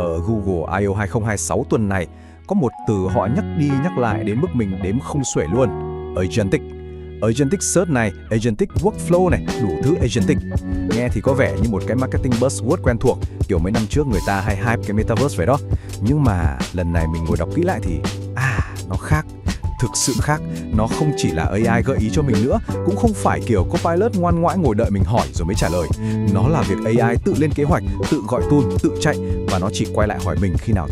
Ở Google I/O 2026 tuần này, có một từ họ nhắc đi nhắc lại đến mức mình đếm không xuể luôn. Agentic. Agentic Search này, Agentic Workflow này, đủ thứ Agentic. Nghe thì có vẻ như một cái marketing buzzword quen thuộc, kiểu mấy năm trước người ta hay hype cái Metaverse vậy đó. Nhưng mà lần này mình ngồi đọc kỹ lại thì, nó khác. Thực sự khác, nó không chỉ là AI gợi ý cho mình nữa, cũng không phải kiểu Copilot ngoan ngoãn ngồi đợi mình hỏi rồi mới trả lời. Nó là việc AI tự lên kế hoạch, tự gọi tool, tự chạy, và nó chỉ quay lại hỏi mình khi nào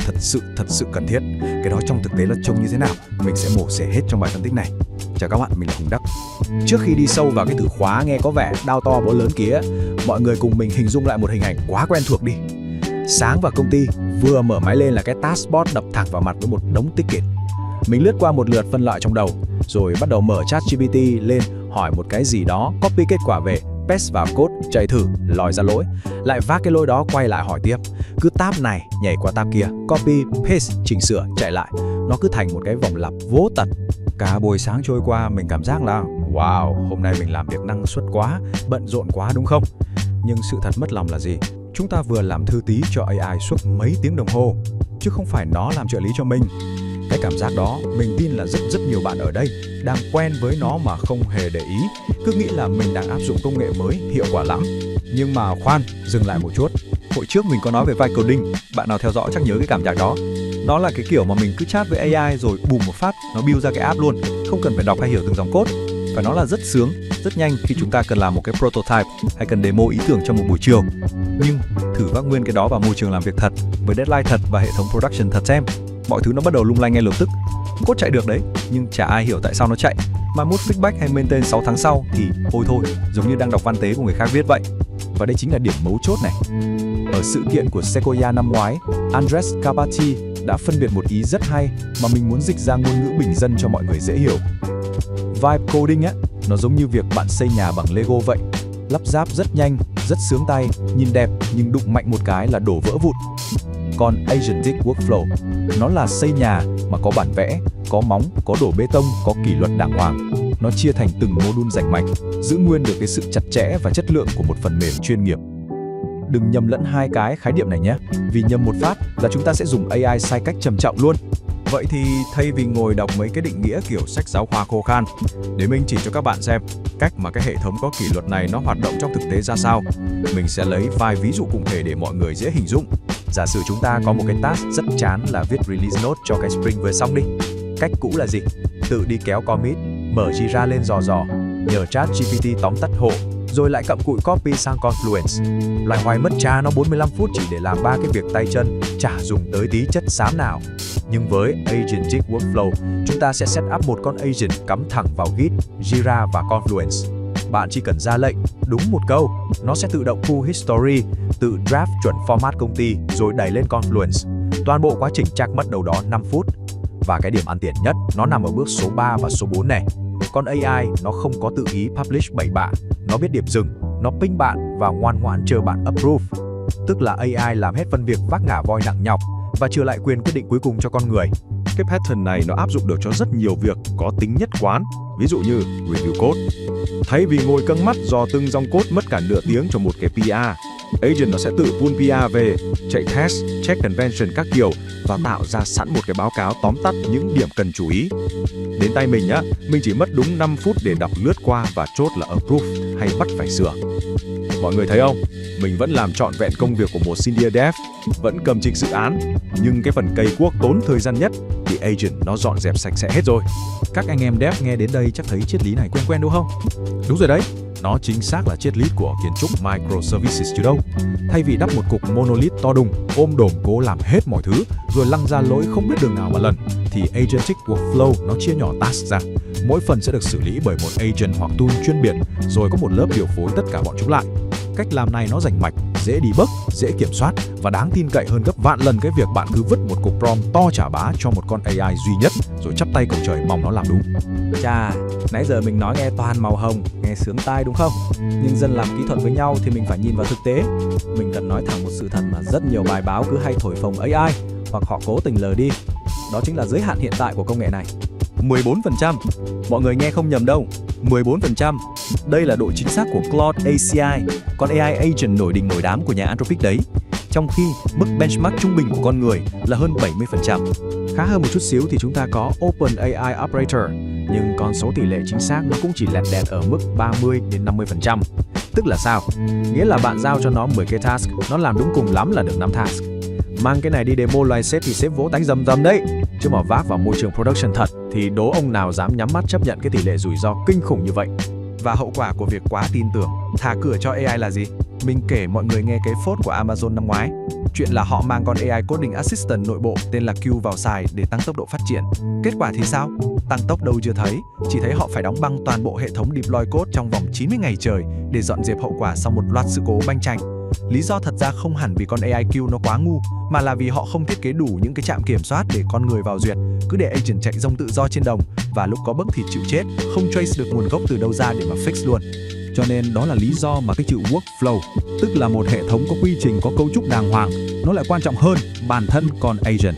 thật sự cần thiết. Cái đó trong thực tế là trông như thế nào, mình sẽ mổ xẻ hết trong bài phân tích này. Chào các bạn, mình là Hùng Đắc. Trước khi đi sâu vào cái từ khóa nghe có vẻ đao to búa lớn kia, mọi người cùng mình hình dung lại một hình ảnh quá quen thuộc đi. Sáng vào công ty, vừa mở máy lên là cái taskbar đập thẳng vào mặt với một đống ticket. Mình lướt qua một lượt phân loại trong đầu, rồi bắt đầu mở ChatGPT lên hỏi một cái gì đó, copy kết quả về, paste vào code, chạy thử, lòi ra lỗi, lại vác cái lỗi đó quay lại hỏi tiếp. Cứ tab này nhảy qua tab kia, copy, paste, chỉnh sửa, chạy lại. Nó cứ thành một cái vòng lặp vô tận. Cả buổi sáng trôi qua mình cảm giác là wow, hôm nay mình làm việc năng suất quá, bận rộn quá đúng không? Nhưng sự thật mất lòng là gì? Chúng ta vừa làm thư tí cho AI suốt mấy tiếng đồng hồ, chứ không phải nó làm trợ lý cho mình. Cái cảm giác đó, mình tin là rất nhiều bạn ở đây đang quen với nó mà không hề để ý, cứ nghĩ là mình đang áp dụng công nghệ mới hiệu quả lắm. Nhưng mà khoan, dừng lại một chút. Hồi trước mình có nói về vibe coding, bạn nào theo dõi chắc nhớ cái cảm giác đó. Nó là cái kiểu mà mình cứ chat với AI rồi bùm một phát, nó build ra cái app luôn, không cần phải đọc hay hiểu từng dòng code. Và nó là rất sướng, rất nhanh khi chúng ta cần làm một cái prototype hay cần demo ý tưởng trong một buổi chiều. Nhưng thử vác nguyên cái đó vào môi trường làm việc thật, với deadline thật và hệ thống production thật xem. Mọi thứ nó bắt đầu lung lay ngay lập tức. Code chạy được đấy, nhưng chả ai hiểu tại sao nó chạy. Mà mốt feedback hay maintain 6 tháng sau thì ôi thôi, giống như đang đọc văn tế của người khác viết vậy. Và đây chính là điểm mấu chốt này. Ở sự kiện của Sequoia năm ngoái, Andres Carpati đã phân biệt một ý rất hay mà mình muốn dịch ra ngôn ngữ bình dân cho mọi người dễ hiểu. Vibe coding á, nó giống như việc bạn xây nhà bằng Lego vậy. Lắp ráp rất nhanh, rất sướng tay, nhìn đẹp nhưng đụng mạnh một cái là đổ vỡ vụn. Còn Agentic Workflow, nó là xây nhà mà có bản vẽ, có móng, có đổ bê tông, có kỷ luật đàng hoàng. Nó chia thành từng module rành mạch, giữ nguyên được cái sự chặt chẽ và chất lượng của một phần mềm chuyên nghiệp. Đừng nhầm lẫn hai cái khái niệm này nhé, vì nhầm một phát là chúng ta sẽ dùng AI sai cách trầm trọng luôn. Vậy thì thay vì ngồi đọc mấy cái định nghĩa kiểu sách giáo khoa khô khan, để mình chỉ cho các bạn xem cách mà cái hệ thống có kỷ luật này nó hoạt động trong thực tế ra sao. Mình sẽ lấy vài ví dụ cụ thể để mọi người dễ hình dung. Giả sử chúng ta có một cái task rất chán là viết release note cho cái sprint vừa xong đi. Cách cũ là gì? Tự đi kéo commit, mở Jira lên dò, nhờ ChatGPT tóm tắt hộ, rồi lại cặm cụi copy sang Confluence. Loài hoài mất cha nó 45 phút chỉ để làm 3 cái việc tay chân, chả dùng tới tí chất xám nào. Nhưng với Agentic Workflow, chúng ta sẽ set up một con agent cắm thẳng vào Git, Jira và Confluence. Bạn chỉ cần ra lệnh, đúng một câu, nó sẽ tự động pull history, tự draft chuẩn format công ty rồi đẩy lên Confluence. Toàn bộ quá trình chắc mất đâu đó 5 phút. Và cái điểm ăn tiền nhất, nó nằm ở bước số 3 và số 4 này. Con AI nó không có tự ý publish bậy bạ, nó biết điểm dừng, nó ping bạn và ngoan ngoãn chờ bạn approve. Tức là AI làm hết phần việc vác ngả voi nặng nhọc và trừ lại quyền quyết định cuối cùng cho con người. Cái pattern này nó áp dụng được cho rất nhiều việc có tính nhất quán, ví dụ như review code. Thay vì ngồi căng mắt dò từng dòng code mất cả nửa tiếng cho một cái PR, agent nó sẽ tự pull PR về, chạy test, check convention các kiểu và tạo ra sẵn một cái báo cáo tóm tắt những điểm cần chú ý. Đến tay mình á, mình chỉ mất đúng 5 phút để đọc lướt qua và chốt là approve hay bắt phải sửa. Mọi người thấy không? Mình vẫn làm trọn vẹn công việc của một senior dev, vẫn cầm trịch dự án, nhưng cái phần cày cuốc tốn thời gian nhất thì agent nó dọn dẹp sạch sẽ hết rồi. Các anh em dev nghe đến đây chắc thấy triết lý này quen đúng không? Đúng rồi đấy, nó chính xác là triết lý của kiến trúc microservices chứ đâu. Thay vì đắp một cục monolith to đùng, ôm đồm cố làm hết mọi thứ, rồi lăn ra lối không biết đường nào mà lần, thì Agentic Workflow nó chia nhỏ task ra. Mỗi phần sẽ được xử lý bởi một agent hoặc tool chuyên biệt, rồi có một lớp điều phối tất cả bọn chúng lại. Cách làm này nó rành mạch, dễ debug, dễ kiểm soát và đáng tin cậy hơn gấp vạn lần cái việc bạn cứ vứt một cục prompt to chả bá cho một con AI duy nhất rồi chắp tay cầu trời mong nó làm đúng. Chà, nãy giờ mình nói nghe toàn màu hồng, nghe sướng tai đúng không? Nhưng dân làm kỹ thuật với nhau thì mình phải nhìn vào thực tế. Mình cần nói thẳng một sự thật mà rất nhiều bài báo cứ hay thổi phồng AI hoặc họ cố tình lờ đi. Đó chính là giới hạn hiện tại của công nghệ này. 14%. Mọi người nghe không nhầm đâu. 14%. Đây là độ chính xác của Claude ACI, con AI agent nổi đình nổi đám của nhà Anthropic đấy. trong khi mức benchmark trung bình của con người là hơn 70%. Khá hơn một chút xíu thì chúng ta có OpenAI Operator, nhưng con số tỷ lệ chính xác nó cũng chỉ lẹt đẹt ở mức 30 đến 50%. Tức là sao? Nghĩa là bạn giao cho nó 10 cái task, nó làm đúng cùng lắm là được 5 task. Mang cái này đi demo loài sếp thì sếp vỗ tay rầm rầm đấy. Chứ mà vác vào môi trường production thật thì đố ông nào dám nhắm mắt chấp nhận cái tỷ lệ rủi ro kinh khủng như vậy. Và hậu quả của việc quá tin tưởng, thả cửa cho AI là gì? Mình kể mọi người nghe cái phốt của Amazon năm ngoái. Chuyện là họ mang con AI Coding Assistant nội bộ tên là Q vào xài để tăng tốc độ phát triển. Kết quả thì sao? Tăng tốc đâu chưa thấy, chỉ thấy họ phải đóng băng toàn bộ hệ thống deploy code trong vòng 90 ngày trời để dọn dẹp hậu quả sau một loạt sự cố banh chành. Lý do thật ra không hẳn vì con AI Q nó quá ngu, mà là vì họ không thiết kế đủ những cái trạm kiểm soát để con người vào duyệt, cứ để agent chạy rông tự do trên đồng, và lúc có bug thì chịu chết, không trace được nguồn gốc từ đâu ra để mà fix luôn. Cho nên đó là lý do mà cái chữ workflow, tức là một hệ thống có quy trình, có cấu trúc đàng hoàng, nó lại quan trọng hơn bản thân con agent.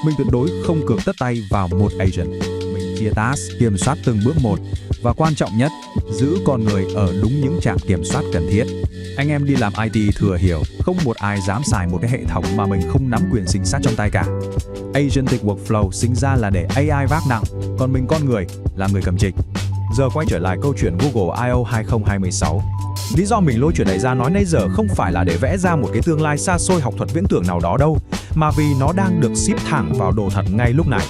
Mình tuyệt đối không cược tất tay vào một agent. Mình chia task, kiểm soát từng bước một, và quan trọng nhất, giữ con người ở đúng những trạm kiểm soát cần thiết. Anh em đi làm IT thừa hiểu, không một ai dám xài một cái hệ thống mà mình không nắm quyền sinh sát trong tay cả. Agentic workflow sinh ra là để AI vác nặng, còn mình con người là người cầm trịch. Giờ quay trở lại câu chuyện Google I.O. 2026. Lý do mình lôi chuyện này ra nói nãy giờ không phải là để vẽ ra một cái tương lai xa xôi học thuật viễn tưởng nào đó đâu, mà vì nó đang được ship thẳng vào đồ thật ngay lúc này.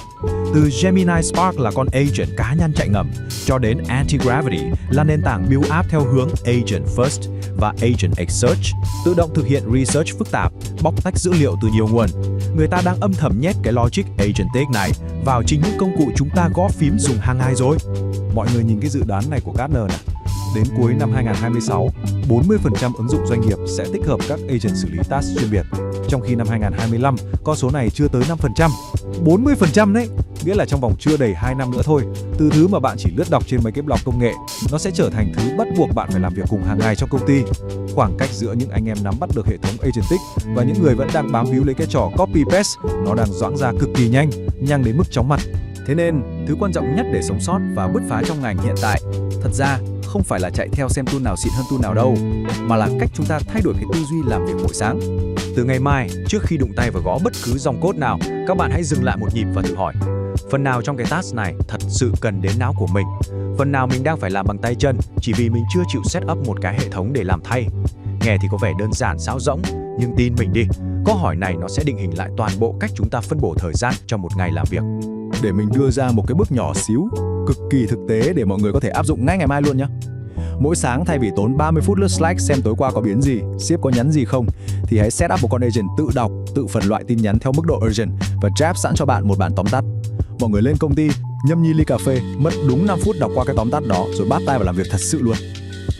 Từ Gemini Spark là con agent cá nhân chạy ngầm, cho đến Anti-Gravity là nền tảng build app theo hướng Agent First và Agent X Search, tự động thực hiện research phức tạp, bóc tách dữ liệu từ nhiều nguồn. Người ta đang âm thầm nhét cái logic agentic này vào chính những công cụ chúng ta gõ phím dùng hàng ngày rồi. Mọi người nhìn cái dự đoán này của Gartner này. Đến cuối năm 2026, 40% ứng dụng doanh nghiệp sẽ tích hợp các agent xử lý task chuyên biệt. Trong khi năm 2025, con số này chưa tới 5%. 40% đấy! Nghĩa là trong vòng chưa đầy 2 năm nữa thôi, từ thứ mà bạn chỉ lướt đọc trên mấy cái blog công nghệ, nó sẽ trở thành thứ bắt buộc bạn phải làm việc cùng hàng ngày trong công ty. Khoảng cách giữa những anh em nắm bắt được hệ thống agentic và những người vẫn đang bám víu lấy cái trò copy-paste, nó đang giãn ra cực kỳ nhanh đến mức chóng mặt. Thế nên, thứ quan trọng nhất để sống sót và bứt phá trong ngành hiện tại, thật ra không phải là chạy theo xem tool nào xịn hơn tool nào đâu, mà là cách chúng ta thay đổi cái tư duy làm việc mỗi sáng. Từ ngày mai, trước khi đụng tay vào gõ bất cứ dòng code nào, các bạn hãy dừng lại một nhịp và tự hỏi, phần nào trong cái task này thật sự cần đến não của mình? Phần nào mình đang phải làm bằng tay chân chỉ vì mình chưa chịu set up một cái hệ thống để làm thay? Nghe thì có vẻ đơn giản sáo rỗng, nhưng tin mình đi, câu hỏi này nó sẽ định hình lại toàn bộ cách chúng ta phân bổ thời gian trong một ngày làm việc. Để mình đưa ra một cái bước nhỏ xíu, cực kỳ thực tế để mọi người có thể áp dụng ngay ngày mai luôn nhé. Mỗi sáng thay vì tốn 30 phút lướt Slack xem tối qua có biến gì, sếp có nhắn gì không, thì hãy set up một con agent tự đọc, tự phân loại tin nhắn theo mức độ urgent và draft sẵn cho bạn một bản tóm tắt. Mọi người lên công ty, nhâm nhi ly cà phê, mất đúng 5 phút đọc qua cái tóm tắt đó rồi bắt tay vào làm việc thật sự luôn.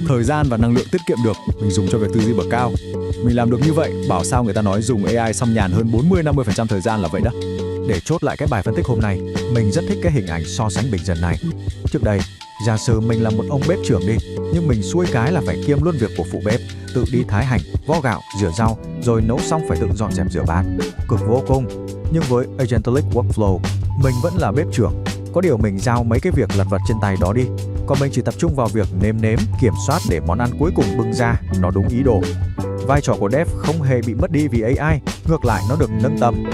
Thời gian và năng lượng tiết kiệm được, mình dùng cho việc tư duy bậc cao. Mình làm được như vậy, bảo sao người ta nói dùng AI xong nhàn hơn 40-50% thời gian là vậy đó. Để chốt lại cái bài phân tích hôm nay, mình rất thích cái hình ảnh so sánh bình dân này. Trước đây, giả sử mình là một ông bếp trưởng đi, nhưng mình xuôi cái là phải kiêm luôn việc của phụ bếp, tự đi thái hành, vo gạo, rửa rau, rồi nấu xong phải tự dọn dẹp rửa bát. Cực vô cùng. Nhưng với Agentic Workflow, mình vẫn là bếp trưởng. Có điều mình giao mấy cái việc lặt vặt trên tay đó đi, còn mình chỉ tập trung vào việc nêm nếm, kiểm soát để món ăn cuối cùng bưng ra nó đúng ý đồ. Vai trò của dev không hề bị mất đi vì AI, ngược lại nó được nâng tầm.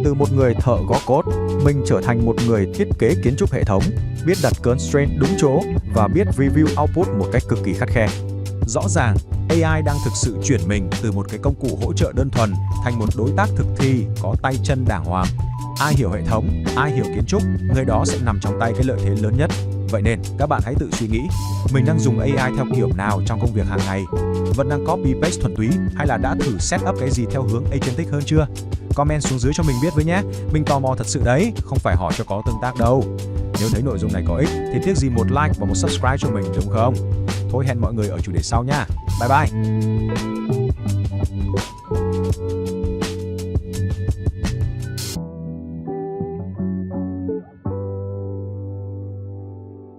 Từ một người thợ gõ code, mình trở thành một người thiết kế kiến trúc hệ thống, biết đặt constraint đúng chỗ và biết review output một cách cực kỳ khắt khe. Rõ ràng, AI đang thực sự chuyển mình từ một cái công cụ hỗ trợ đơn thuần thành một đối tác thực thi có tay chân đàng hoàng. Ai hiểu hệ thống, ai hiểu kiến trúc, người đó sẽ nằm trong tay cái lợi thế lớn nhất. Vậy nên, các bạn hãy tự suy nghĩ, mình đang dùng AI theo kiểu nào trong công việc hàng ngày? Vẫn đang copy-paste thuần túy hay là đã thử set up cái gì theo hướng agentic hơn chưa? Comment xuống dưới cho mình biết với nhé. Mình tò mò thật sự đấy, không phải hỏi cho có tương tác đâu. Nếu thấy nội dung này có ích thì tiếc gì một like và một subscribe cho mình đúng không? Thôi hẹn mọi người ở chủ đề sau nha. Bye bye!